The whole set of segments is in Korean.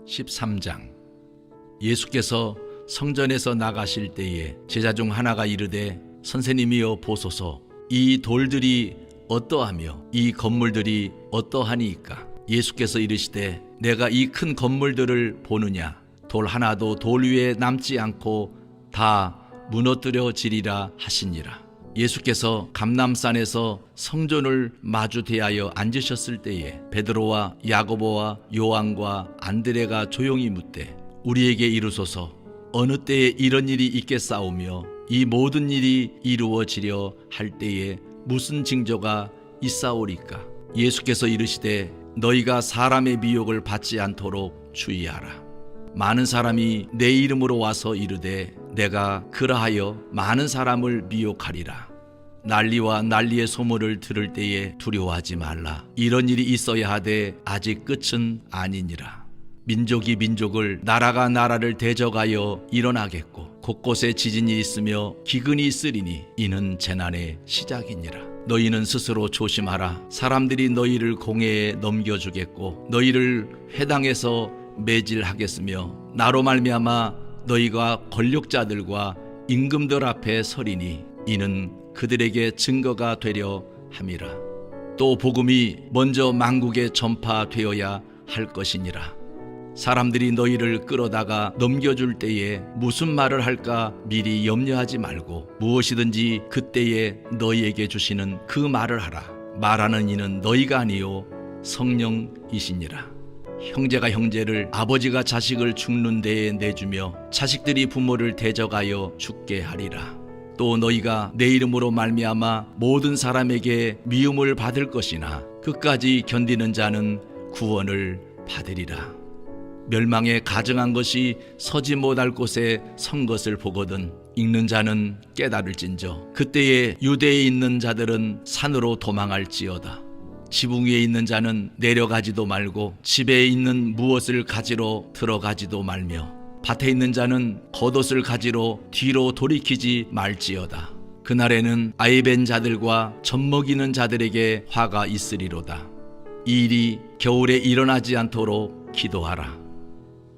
13장. 예수께서 성전에서 나가실 때에 제자 중 하나가 이르되 선생님이여 보소서, 이 돌들이 어떠하며 이 건물들이 어떠하니이까? 예수께서 이르시되 내가 이 큰 건물들을 보느냐? 돌 하나도 돌 위에 남지 않고 다 무너뜨려지리라 하시니라. 예수께서 감람산에서 성전을 마주 대하여 앉으셨을 때에 베드로와 야고보와 요한과 안드레가 조용히 묻되 우리에게 이르소서, 어느 때에 이런 일이 있겠사오며 이 모든 일이 이루어지려 할 때에 무슨 징조가 있사오리까? 예수께서 이르시되 너희가 사람의 미혹을 받지 않도록 주의하라. 많은 사람이 내 이름으로 와서 이르되 내가 그러하여 많은 사람을 미혹하리라. 난리와 난리의 소문을 들을 때에 두려워하지 말라. 이런 일이 있어야 하되 아직 끝은 아니니라. 민족이 민족을, 나라가 나라를 대적하여 일어나겠고 곳곳에 지진이 있으며 기근이 있으리니 이는 재난의 시작이니라. 너희는 스스로 조심하라. 사람들이 너희를 공회에 넘겨주겠고 너희를 회당에서 매질하겠으며 나로 말미암아 너희가 권력자들과 임금들 앞에 서리니 이는 그들에게 증거가 되려 함이라. 또 복음이 먼저 만국에 전파되어야 할 것이니라. 사람들이 너희를 끌어다가 넘겨줄 때에 무슨 말을 할까 미리 염려하지 말고 무엇이든지 그때에 너희에게 주시는 그 말을 하라. 말하는 이는 너희가 아니요 성령이시니라. 형제가 형제를, 아버지가 자식을 죽는 데에 내주며 자식들이 부모를 대적하여 죽게 하리라. 또 너희가 내 이름으로 말미암아 모든 사람에게 미움을 받을 것이나 끝까지 견디는 자는 구원을 받으리라. 멸망에 가증한 것이 서지 못할 곳에 선 것을 보거든 읽는 자는 깨달을진저 그때에 유대에 있는 자들은 산으로 도망할지어다. 지붕 위에 있는 자는 내려가지도 말고 집에 있는 무엇을 가지러 들어가지도 말며 밭에 있는 자는 겉옷을 가지러 뒤로 돌이키지 말지어다. 그날에는 아이벤 자들과 젖먹이는 자들에게 화가 있으리로다. 이 일이 겨울에 일어나지 않도록 기도하라.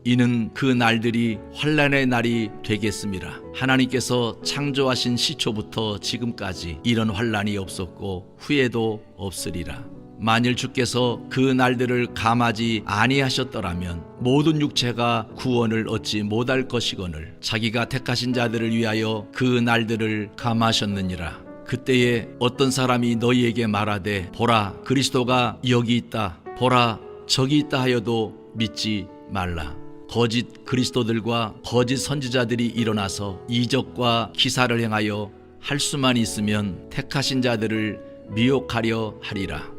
이는 그 날들이 환난의 날이 되겠음이라. 하나님께서 창조하신 시초부터 지금까지 이런 환난이 없었고 후에도 없으리라. 만일 주께서 그 날들을 감하지 아니하셨더라면 모든 육체가 구원을 얻지 못할 것이거늘 자기가 택하신 자들을 위하여 그 날들을 감하셨느니라. 그때에 어떤 사람이 너희에게 말하되 보라 그리스도가 여기 있다, 보라 저기 있다 하여도 믿지 말라. 거짓 그리스도들과 거짓 선지자들이 일어나서 이적과 기사를 행하여 할 수만 있으면 택하신 자들을 미혹하려 하리라.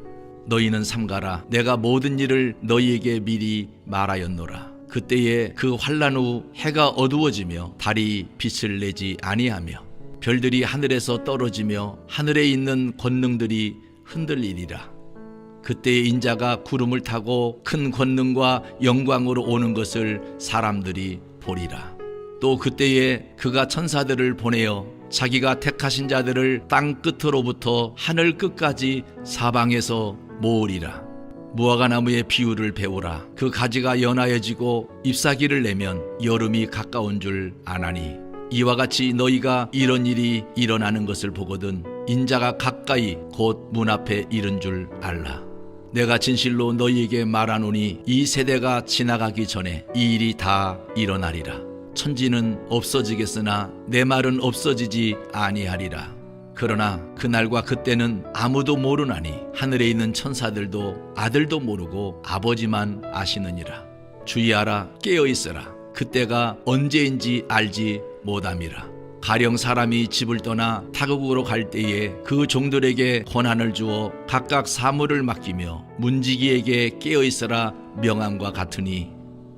너희는 삼가라. 내가 모든 일을 너희에게 미리 말하였노라. 그때에 그 환난 후 해가 어두워지며 달이 빛을 내지 아니하며 별들이 하늘에서 떨어지며 하늘에 있는 권능들이 흔들리리라. 그때에 인자가 구름을 타고 큰 권능과 영광으로 오는 것을 사람들이 보리라. 또 그때에 그가 천사들을 보내어 자기가 택하신 자들을 땅 끝으로부터 하늘 끝까지 사방에서 모으리라. 무화과나무의 비유를 배우라. 그 가지가 연하여지고 잎사귀를 내면 여름이 가까운 줄 아나니 이와 같이 너희가 이런 일이 일어나는 것을 보거든 인자가 가까이 곧 문 앞에 이른 줄 알라. 내가 진실로 너희에게 말하노니 이 세대가 지나가기 전에 이 일이 다 일어나리라. 천지는 없어지겠으나 내 말은 없어지지 아니하리라. 그러나 그날과 그때는 아무도 모르나니 하늘에 있는 천사들도 아들도 모르고 아버지만 아시느니라. 주의하라. 깨어있으라. 그때가 언제인지 알지 못함이라. 가령 사람이 집을 떠나 타국으로 갈 때에 그 종들에게 권한을 주어 각각 사물을 맡기며 문지기에게 깨어있으라 명함과 같으니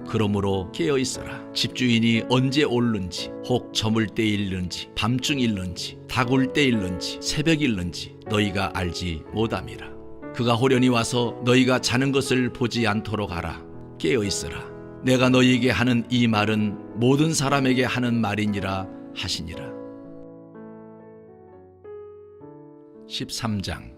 그러므로 깨어있으라. 집주인이 언제 올는지 혹 저물 때 일는지 밤중 일는지 다굴 때 일는지 새벽 일는지 너희가 알지 못함이라. 그가 호련히 와서 너희가 자는 것을 보지 않도록 하라. 깨어있으라. 내가 너희에게 하는 이 말은 모든 사람에게 하는 말이니라 하시니라. 13장.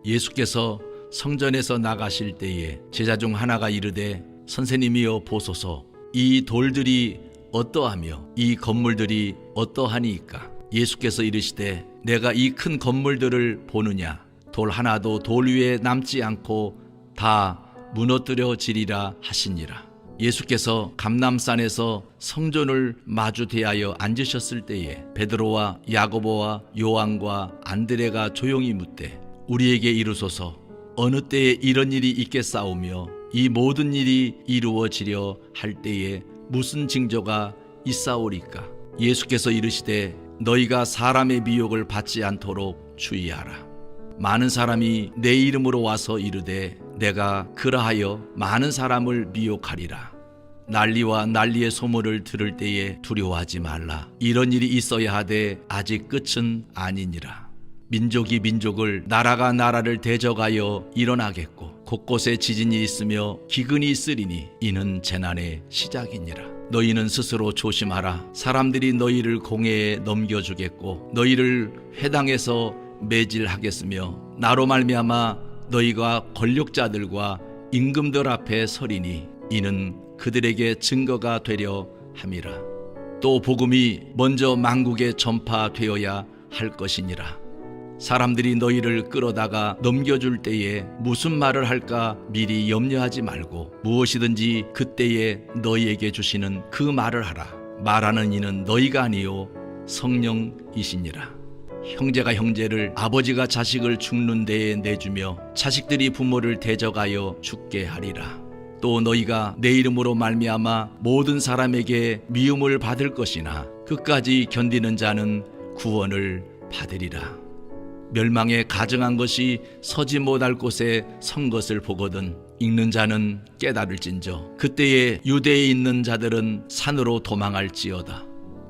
예수께서 성전에서 나가실 때에 제자 중 하나가 이르되 선생님이여 보소서. 이 돌들이 어떠하며 이 건물들이 어떠하니이까? 예수께서 이르시되 내가 이 큰 건물들을 보느냐? 돌 하나도 돌 위에 남지 않고 다 무너뜨려지리라 하시니라. 예수께서 감람산에서 성전을 마주 대하여 앉으셨을 때에 베드로와 야고보와 요한과 안드레가 조용히 묻되 우리에게 이루소서 어느 때에 이런 일이 있겠사오며 이 모든 일이 이루어지려 할 때에 무슨 징조가 있사오리까? 예수께서 이르시되 너희가 사람의 미혹을 받지 않도록 주의하라. 많은 사람이 내 이름으로 와서 이르되 내가 그러하여 많은 사람을 미혹하리라. 난리와 난리의 소문을 들을 때에 두려워하지 말라. 이런 일이 있어야 하되 아직 끝은 아니니라. 민족이 민족을 나라가 나라를 대적하여 일어나겠고 곳곳에 지진이 있으며 기근이 있으리니 이는 재난의 시작이니라. 너희는 스스로 조심하라. 사람들이 너희를 공회에 넘겨주겠고 너희를 회당에서 매질하겠으며 나로 말미암아 너희가 권력자들과 임금들 앞에 서리니 이는 그들에게 증거가 되려 함이라. 또 복음이 먼저 만국에 전파되어야 할 것이니라. 사람들이 너희를 끌어다가 넘겨줄 때에 무슨 말을 할까 미리 염려하지 말고 무엇이든지 그때에 너희에게 주시는 그 말을 하라. 말하는 이는 너희가 아니요 성령이시니라. 형제가 형제를 아버지가 자식을 죽는 데에 내주며 자식들이 부모를 대적하여 죽게 하리라. 또 너희가 내 이름으로 말미암아 모든 사람에게 미움을 받을 것이나 끝까지 견디는 자는 구원을 받으리라. 멸망에 가증한 것이 서지 못할 곳에 선 것을 보거든 읽는 자는 깨달을진저 그때에 유대에 있는 자들은 산으로 도망할지어다.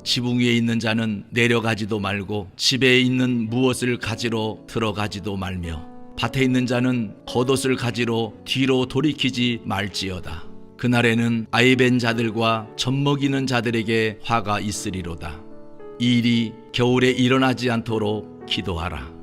지붕 위에 있는 자는 내려가지도 말고 집에 있는 무엇을 가지러 들어가지도 말며 밭에 있는 자는 겉옷을 가지러 뒤로 돌이키지 말지어다. 그날에는 아이벤 자들과 젖먹이는 자들에게 화가 있으리로다. 이 일이 겨울에 일어나지 않도록 기도하라.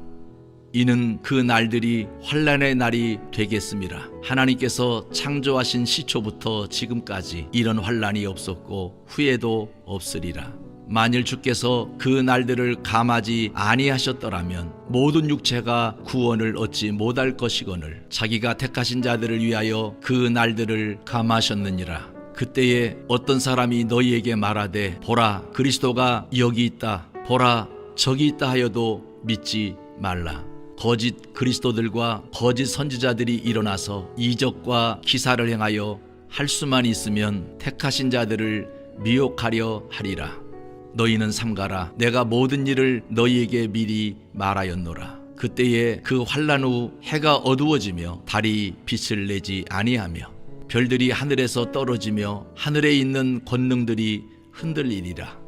이는 그 날들이 환난의 날이 되겠음이라. 하나님께서 창조하신 시초부터 지금까지 이런 환난이 없었고 후에도 없으리라. 만일 주께서 그 날들을 감하지 아니하셨더라면 모든 육체가 구원을 얻지 못할 것이거늘 자기가 택하신 자들을 위하여 그 날들을 감하셨느니라. 그때에 어떤 사람이 너희에게 말하되 보라 그리스도가 여기 있다 보라 저기 있다 하여도 믿지 말라. 거짓 그리스도들과 거짓 선지자들이 일어나서 이적과 기사를 행하여 할 수만 있으면 택하신 자들을 미혹하려 하리라. 너희는 삼가라. 내가 모든 일을 너희에게 미리 말하였노라. 그때에 그 환난 후 해가 어두워지며 달이 빛을 내지 아니하며 별들이 하늘에서 떨어지며 하늘에 있는 권능들이 흔들리리라.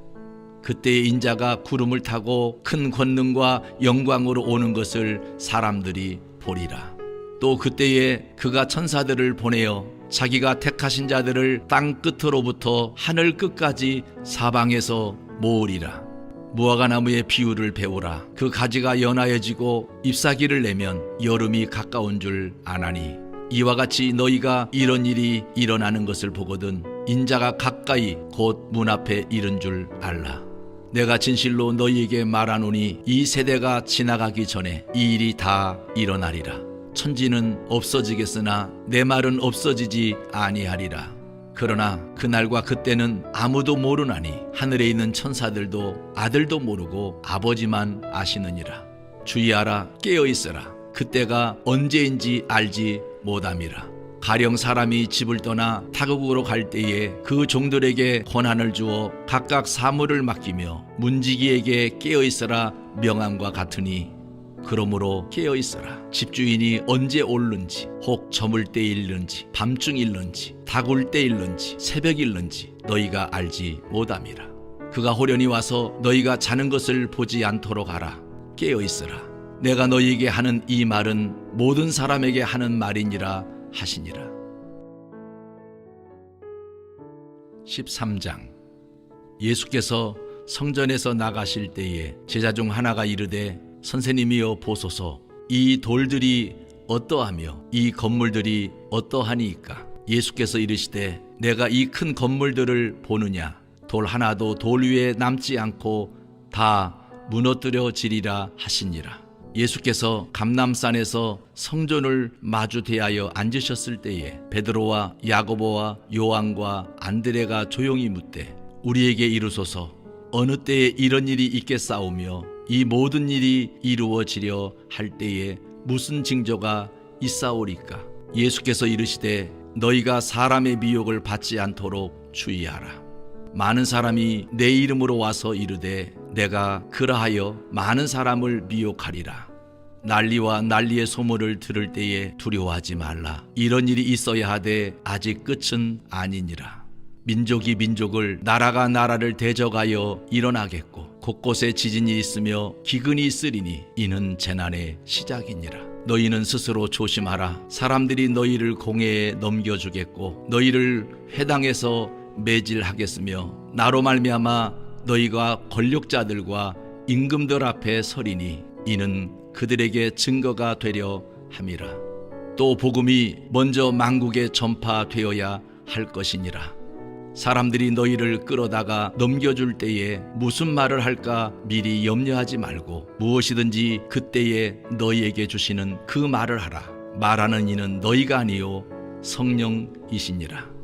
그때에 인자가 구름을 타고 큰 권능과 영광으로 오는 것을 사람들이 보리라. 또 그때에 그가 천사들을 보내어 자기가 택하신 자들을 땅 끝으로부터 하늘 끝까지 사방에서 모으리라. 무화과나무의 비유를 배우라. 그 가지가 연하여지고 잎사귀를 내면 여름이 가까운 줄 아나니 이와 같이 너희가 이런 일이 일어나는 것을 보거든 인자가 가까이 곧 문 앞에 이른 줄 알라. 내가 진실로 너희에게 말하노니 이 세대가 지나가기 전에 이 일이 다 일어나리라. 천지는 없어지겠으나 내 말은 없어지지 아니하리라. 그러나 그날과 그때는 아무도 모르나니 하늘에 있는 천사들도 아들도 모르고 아버지만 아시느니라. 주의하라. 깨어있으라. 그때가 언제인지 알지 못함이라. 가령 사람이 집을 떠나 타국으로 갈 때에 그 종들에게 권한을 주어 각각 사물을 맡기며 문지기에게 깨어있으라 명함과 같으니 그러므로 깨어있어라. 집주인이 언제 올는지 혹 저물 때 일는지 밤중 일는지 다굴 때 일는지 새벽 일는지 너희가 알지 못함이라. 그가 호련히 와서 너희가 자는 것을 보지 않도록 하라. 깨어있으라. 내가 너희에게 하는 이 말은 모든 사람에게 하는 말이니라 하시니라. 13장. 예수께서 성전에서 나가실 때에 제자 중 하나가 이르되 선생님이여 보소서 이 돌들이 어떠하며 이 건물들이 어떠하니이까? 예수께서 이르시되 내가 이 큰 건물들을 보느냐 돌 하나도 돌 위에 남지 않고 다 무너뜨려지리라 하시니라. 예수께서 감람산에서 성전을 마주 대하여 앉으셨을 때에 베드로와 야고보와 요한과 안드레가 조용히 묻되 우리에게 이루소서 어느 때에 이런 일이 있겠사오며 이 모든 일이 이루어지려 할 때에 무슨 징조가 있사오리까? 예수께서 이르시되 너희가 사람의 미혹을 받지 않도록 주의하라. 많은 사람이 내 이름으로 와서 이르되 내가 그러하여 많은 사람을 미혹하리라. 난리와 난리의 소문을 들을 때에 두려워하지 말라. 이런 일이 있어야 하되 아직 끝은 아니니라. 민족이 민족을 나라가 나라를 대적하여 일어나겠고 곳곳에 지진이 있으며 기근이 있으리니 이는 재난의 시작이니라. 너희는 스스로 조심하라. 사람들이 너희를 공회에 넘겨주겠고 너희를 회당에서 매질하겠으며 나로 말미암아 너희가 권력자들과 임금들 앞에 서리니 이는 그들에게 증거가 되려 함이라. 또 복음이 먼저 만국에 전파되어야 할 것이니라. 사람들이 너희를 끌어다가 넘겨줄 때에 무슨 말을 할까 미리 염려하지 말고 무엇이든지 그때에 너희에게 주시는 그 말을 하라. 말하는 이는 너희가 아니요 성령이시니라.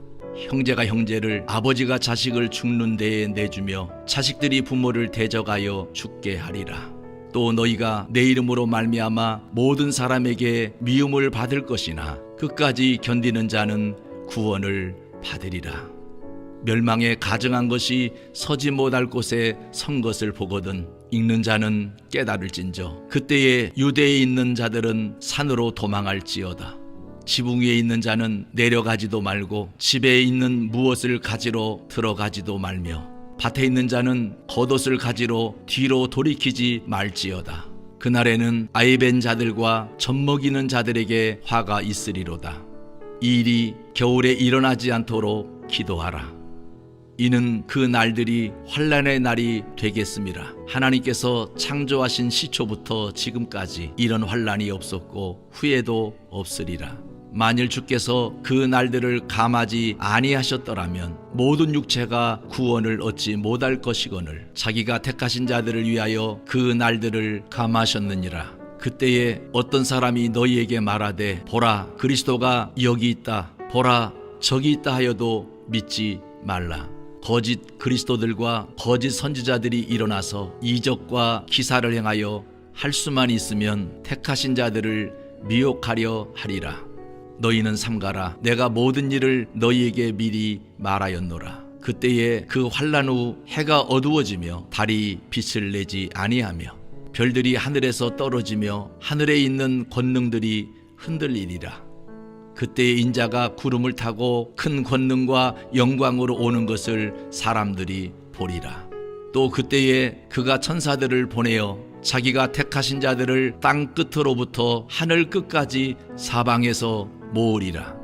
형제가 형제를 아버지가 자식을 죽는 데에 내주며 자식들이 부모를 대적하여 죽게 하리라. 또 너희가 내 이름으로 말미암아 모든 사람에게 미움을 받을 것이나 끝까지 견디는 자는 구원을 받으리라. 멸망에 가증한 것이 서지 못할 곳에 선 것을 보거든 읽는 자는 깨달을진저 그때에 유대에 있는 자들은 산으로 도망할지어다. 지붕 위에 있는 자는 내려가지도 말고 집에 있는 무엇을 가지러 들어가지도 말며 밭에 있는 자는 겉옷을 가지러 뒤로 돌이키지 말지어다. 그날에는 아이벤 자들과 젖먹이는 자들에게 화가 있으리로다. 이 일이 겨울에 일어나지 않도록 기도하라. 이는 그 날들이 환난의 날이 되겠음이라. 하나님께서 창조하신 시초부터 지금까지 이런 환난이 없었고 후에도 없으리라. 만일 주께서 그 날들을 감하지 아니하셨더라면 모든 육체가 구원을 얻지 못할 것이거늘 자기가 택하신 자들을 위하여 그 날들을 감하셨느니라. 그때에 어떤 사람이 너희에게 말하되 보라 그리스도가 여기 있다 보라 저기 있다 하여도 믿지 말라. 거짓 그리스도들과 거짓 선지자들이 일어나서 이적과 기사를 행하여 할 수만 있으면 택하신 자들을 미혹하려 하리라. 너희는 삼가라. 내가 모든 일을 너희에게 미리 말하였노라. 그때에 그 환난 후 해가 어두워지며 달이 빛을 내지 아니하며 별들이 하늘에서 떨어지며 하늘에 있는 권능들이 흔들리리라. 그때에 인자가 구름을 타고 큰 권능과 영광으로 오는 것을 사람들이 보리라. 또 그때에 그가 천사들을 보내어 자기가 택하신 자들을 땅 끝으로부터 하늘 끝까지 사방에서 모으리라.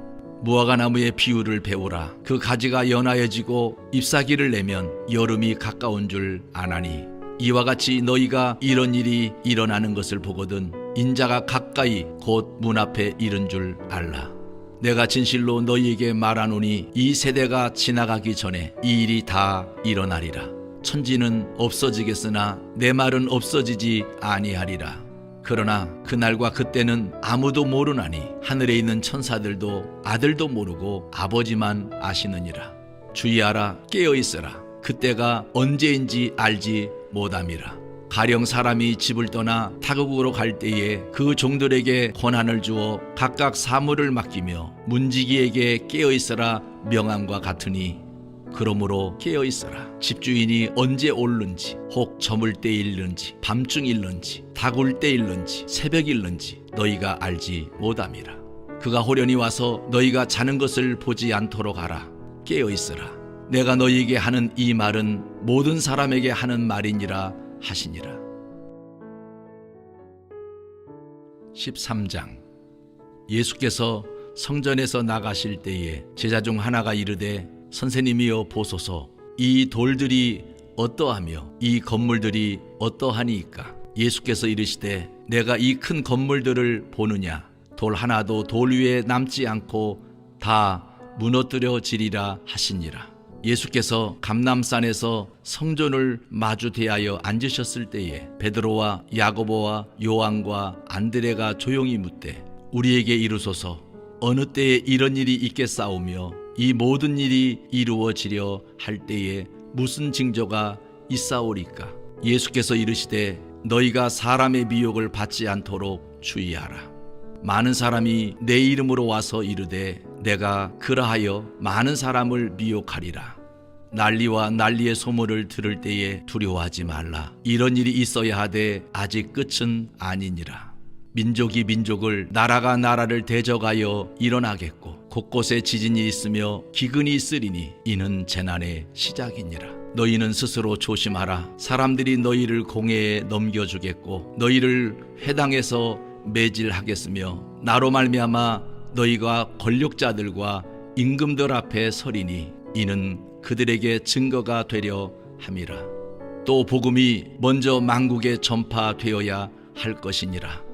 무화과나무의 비유를 배우라. 그 가지가 연하여지고 잎사귀를 내면 여름이 가까운 줄 아나니 이와 같이 너희가 이런 일이 일어나는 것을 보거든 인자가 가까이 곧 문 앞에 이른 줄 알라. 내가 진실로 너희에게 말하노니 이 세대가 지나가기 전에 이 일이 다 일어나리라. 천지는 없어지겠으나 내 말은 없어지지 아니하리라. 그러나 그날과 그때는 아무도 모르나니 하늘에 있는 천사들도 아들도 모르고 아버지만 아시느니라. 주의하라. 깨어있으라. 그때가 언제인지 알지 못함이라. 가령 사람이 집을 떠나 타국으로 갈 때에 그 종들에게 권한을 주어 각각 사물을 맡기며 문지기에게 깨어있으라 명함과 같으니 그러므로 깨어있어라. 집주인이 언제 올는지 혹 저물 때일는지 밤중일는지 다굴 때일는지 새벽일는지 너희가 알지 못함이라. 그가 호련히 와서 너희가 자는 것을 보지 않도록 하라. 깨어있어라. 내가 너희에게 하는 이 말은 모든 사람에게 하는 말이니라 하시니라. 13장. 예수께서 성전에서 나가실 때에 제자 중 하나가 이르되 선생님이여 보소서 이 돌들이 어떠하며 이 건물들이 어떠하니이까? 예수께서 이르시되 내가 이 큰 건물들을 보느냐 돌 하나도 돌 위에 남지 않고 다 무너뜨려지리라 하시니라. 예수께서 감람산에서 성전을 마주 대하여 앉으셨을 때에 베드로와 야고보와 요한과 안드레가 조용히 묻되 우리에게 이르소서 어느 때에 이런 일이 있겠사오며 이 모든 일이 이루어지려 할 때에 무슨 징조가 있사오리까? 예수께서 이르시되 너희가 사람의 미혹을 받지 않도록 주의하라. 많은 사람이 내 이름으로 와서 이르되 내가 그러하여 많은 사람을 미혹하리라. 난리와 난리의 소문을 들을 때에 두려워하지 말라. 이런 일이 있어야 하되 아직 끝은 아니니라. 민족이 민족을 나라가 나라를 대적하여 일어나겠고 곳곳에 지진이 있으며 기근이 있으리니 이는 재난의 시작이니라. 너희는 스스로 조심하라. 사람들이 너희를 공회에 넘겨주겠고 너희를 회당에서 매질하겠으며 나로 말미암아 너희가 권력자들과 임금들 앞에 서리니 이는 그들에게 증거가 되려 함이라. 또 복음이 먼저 만국에 전파되어야 할 것이니라.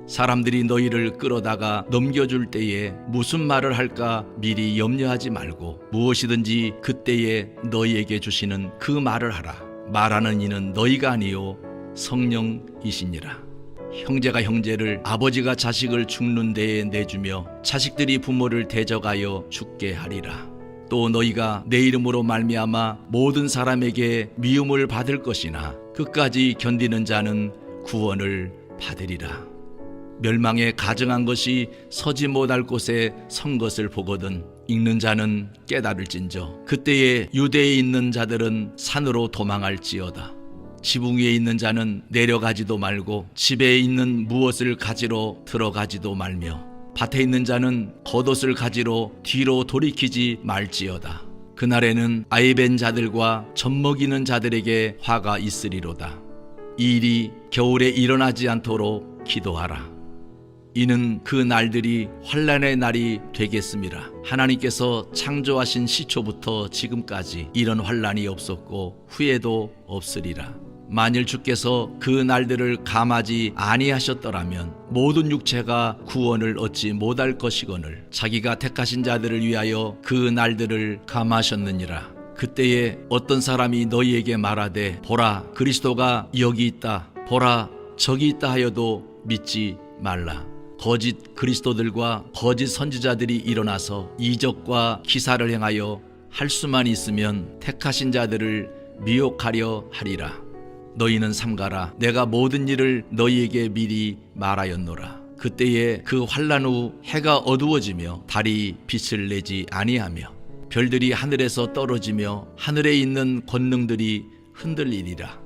사람들이 너희를 끌어다가 넘겨줄 때에 무슨 말을 할까 미리 염려하지 말고 무엇이든지 그때에 너희에게 주시는 그 말을 하라. 말하는 이는 너희가 아니요 성령이시니라. 형제가 형제를 아버지가 자식을 죽는 데에 내주며 자식들이 부모를 대적하여 죽게 하리라. 또 너희가 내 이름으로 말미암아 모든 사람에게 미움을 받을 것이나 끝까지 견디는 자는 구원을 받으리라. 멸망에 가증한 것이 서지 못할 곳에 선 것을 보거든 읽는 자는 깨달을진저 그때에 유대에 있는 자들은 산으로 도망할지어다. 지붕 위에 있는 자는 내려가지도 말고 집에 있는 무엇을 가지러 들어가지도 말며 밭에 있는 자는 겉옷을 가지러 뒤로 돌이키지 말지어다. 그날에는 아이벤 자들과 젖먹이는 자들에게 화가 있으리로다. 이 일이 겨울에 일어나지 않도록 기도하라. 이는 그 날들이 환난의 날이 되겠음이라. 하나님께서 창조하신 시초부터 지금까지 이런 환난이 없었고 후에도 없으리라. 만일 주께서 그 날들을 감하지 아니하셨더라면 모든 육체가 구원을 얻지 못할 것이거늘 자기가 택하신 자들을 위하여 그 날들을 감하셨느니라. 그때에 어떤 사람이 너희에게 말하되 보라 그리스도가 여기 있다 보라 저기 있다 하여도 믿지 말라. 거짓 그리스도들과 거짓 선지자들이 일어나서 이적과 기사를 행하여 할 수만 있으면 택하신 자들을 미혹하려 하리라. 너희는 삼가라. 내가 모든 일을 너희에게 미리 말하였노라. 그때에 그 환난 후 해가 어두워지며 달이 빛을 내지 아니하며 별들이 하늘에서 떨어지며 하늘에 있는 권능들이 흔들리리라.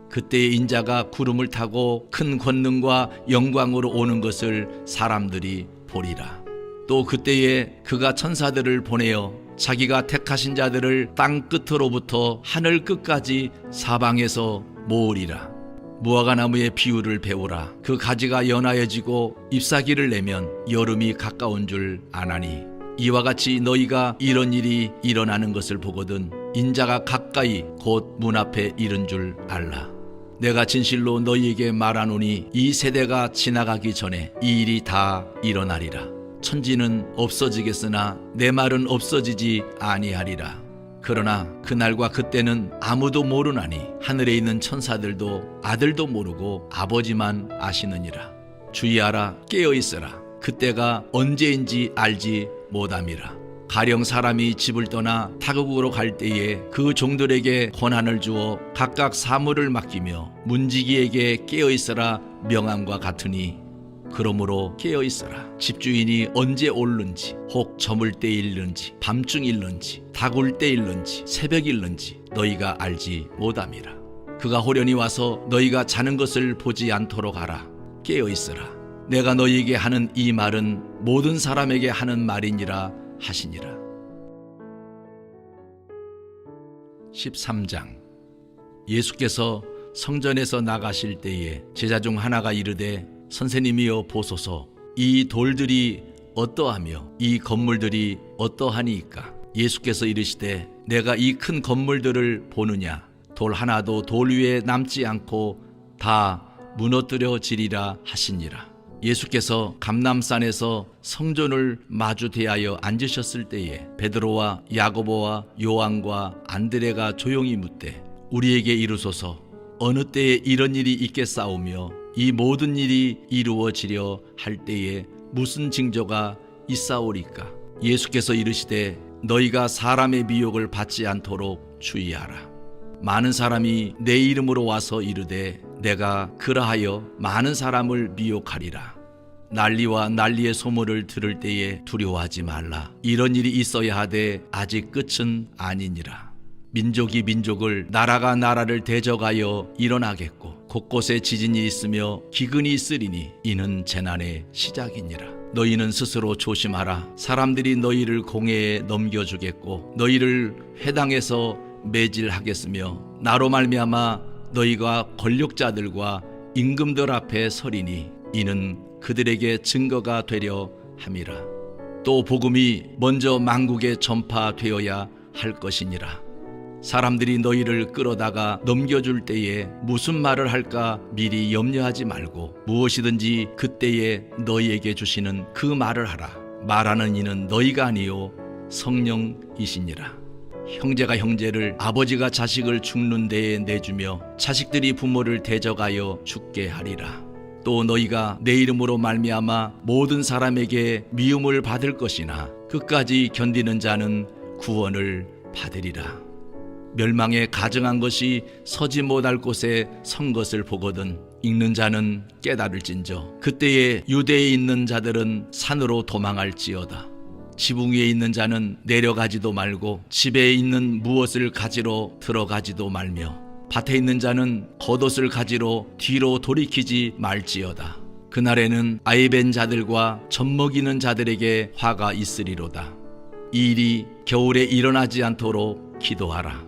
그때에 인자가 구름을 타고 큰 권능과 영광으로 오는 것을 사람들이 보리라. 또 그때에 그가 천사들을 보내어 자기가 택하신 자들을 땅 끝으로부터 하늘 끝까지 사방에서 모으리라. 무화과나무의 비유를 배우라. 그 가지가 연하여지고 잎사귀를 내면 여름이 가까운 줄 아나니 이와 같이 너희가 이런 일이 일어나는 것을 보거든 인자가 가까이 곧 문 앞에 이른 줄 알라. 내가 진실로 너희에게 말하노니 이 세대가 지나가기 전에 이 일이 다 일어나리라. 천지는 없어지겠으나 내 말은 없어지지 아니하리라. 그러나 그날과 그때는 아무도 모르나니 하늘에 있는 천사들도 아들도 모르고 아버지만 아시느니라. 주의하라. 깨어있으라. 그때가 언제인지 알지 못함이라. 가령 사람이 집을 떠나 타국으로 갈 때에 그 종들에게 권한을 주어 각각 사물을 맡기며 문지기에게 깨어있으라 명함과 같으니 그러므로 깨어있으라. 집주인이 언제 올는지 혹 저물 때 일는지 밤중 일는지 다굴 때 일는지 새벽 일는지 너희가 알지 못함이라. 그가 호련히 와서 너희가 자는 것을 보지 않도록 하라. 깨어있으라. 내가 너희에게 하는 이 말은 모든 사람에게 하는 말이니라 하시니라. 13장. 예수께서 성전에서 나가실 때에 제자 중 하나가 이르되 선생님이여 보소서 이 돌들이 어떠하며 이 건물들이 어떠하니이까? 예수께서 이르시되 내가 이 큰 건물들을 보느냐? 돌 하나도 돌 위에 남지 않고 다 무너뜨려지리라 하시니라. 예수께서 감람산에서 성전을 마주 대하여 앉으셨을 때에 베드로와 야고보와 요한과 안드레가 조용히 묻되 우리에게 이루소서 어느 때에 이런 일이 있겠사오며 이 모든 일이 이루어지려 할 때에 무슨 징조가 있사오리까? 예수께서 이르시되 너희가 사람의 미혹을 받지 않도록 주의하라. 많은 사람이 내 이름으로 와서 이르되 내가 그러하여 많은 사람을 미혹하리라. 난리와 난리의 소문을 들을 때에 두려워하지 말라. 이런 일이 있어야 하되 아직 끝은 아니니라. 민족이 민족을 나라가 나라를 대적하여 일어나겠고 곳곳에 지진이 있으며 기근이 있으리니 이는 재난의 시작이니라. 너희는 스스로 조심하라. 사람들이 너희를 공회에 넘겨주겠고 너희를 회당에서 매질하겠으며 나로 말미암아 너희가 권력자들과 임금들 앞에 서리니 이는 그들에게 증거가 되려 함이라. 또 복음이 먼저 만국에 전파되어야 할 것이니라. 사람들이 너희를 끌어다가 넘겨줄 때에 무슨 말을 할까 미리 염려하지 말고 무엇이든지 그때에 너희에게 주시는 그 말을 하라. 말하는 이는 너희가 아니요 성령이시니라. 형제가 형제를 아버지가 자식을 죽는 데에 내주며 자식들이 부모를 대적하여 죽게 하리라. 또 너희가 내 이름으로 말미암아 모든 사람에게 미움을 받을 것이나 끝까지 견디는 자는 구원을 받으리라. 멸망에 가증한 것이 서지 못할 곳에 선 것을 보거든 읽는 자는 깨달을진저 그때에 유대에 있는 자들은 산으로 도망할지어다. 지붕 위에 있는 자는 내려가지도 말고 집에 있는 무엇을 가지러 들어가지도 말며 밭에 있는 자는 겉옷을 가지러 뒤로 돌이키지 말지어다. 그날에는 아이벤 자들과 젖먹이는 자들에게 화가 있으리로다. 이 일이 겨울에 일어나지 않도록 기도하라.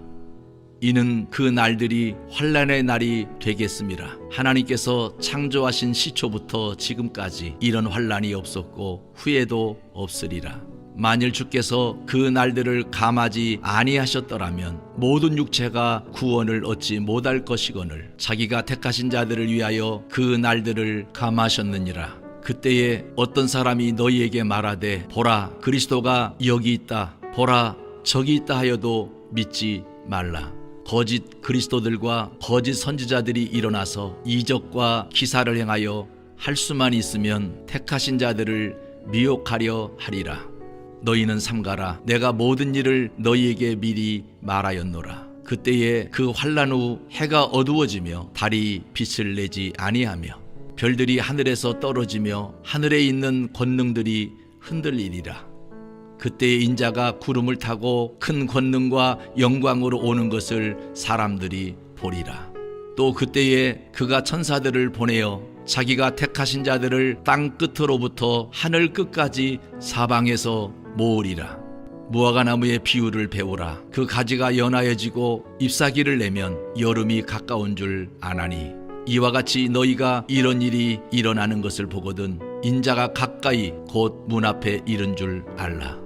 이는 그 날들이 환난의 날이 되겠음이라. 하나님께서 창조하신 시초부터 지금까지 이런 환난이 없었고 후에도 없으리라. 만일 주께서 그 날들을 감하지 아니하셨더라면 모든 육체가 구원을 얻지 못할 것이거늘 자기가 택하신 자들을 위하여 그 날들을 감하셨느니라. 그때에 어떤 사람이 너희에게 말하되 보라 그리스도가 여기 있다 보라 저기 있다 하여도 믿지 말라. 거짓 그리스도들과 거짓 선지자들이 일어나서 이적과 기사를 행하여 할 수만 있으면 택하신 자들을 미혹하려 하리라. 너희는 삼가라. 내가 모든 일을 너희에게 미리 말하였노라. 그때에 그 환난 후 해가 어두워지며 달이 빛을 내지 아니하며 별들이 하늘에서 떨어지며 하늘에 있는 권능들이 흔들리리라. 그때에 인자가 구름을 타고 큰 권능과 영광으로 오는 것을 사람들이 보리라. 또 그때에 그가 천사들을 보내어 자기가 택하신 자들을 땅 끝으로부터 하늘 끝까지 사방에서 모으리라. 무화과나무의 비유를 배우라. 그 가지가 연하여지고 잎사귀를 내면 여름이 가까운 줄 아나니 이와 같이 너희가 이런 일이 일어나는 것을 보거든 인자가 가까이 곧 문 앞에 이른 줄 알라.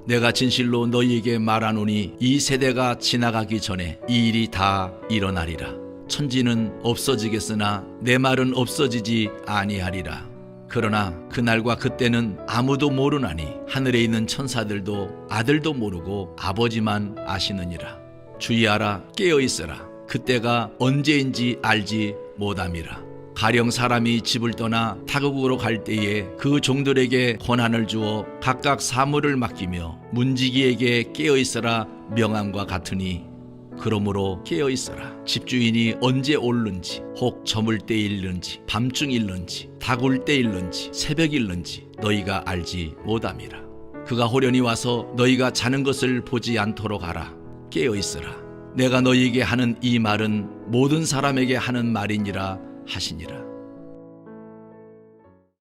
내가 진실로 너희에게 말하노니 이 세대가 지나가기 전에 이 일이 다 일어나리라. 천지는 없어지겠으나 내 말은 없어지지 아니하리라. 그러나 그날과 그때는 아무도 모르나니 하늘에 있는 천사들도 아들도 모르고 아버지만 아시느니라. 주의하라. 깨어있으라. 그때가 언제인지 알지 못함이라. 가령 사람이 집을 떠나 타국으로 갈 때에 그 종들에게 권한을 주어 각각 사물을 맡기며 문지기에게 깨어있으라 명함과 같으니 그러므로 깨어있어라. 집주인이 언제 올는지 혹 저물 때 일는지 밤중 일는지 다굴 때 일는지 새벽 일는지 너희가 알지 못함이라. 그가 호련히 와서 너희가 자는 것을 보지 않도록 하라. 깨어있으라. 내가 너희에게 하는 이 말은 모든 사람에게 하는 말이니라 하시니라.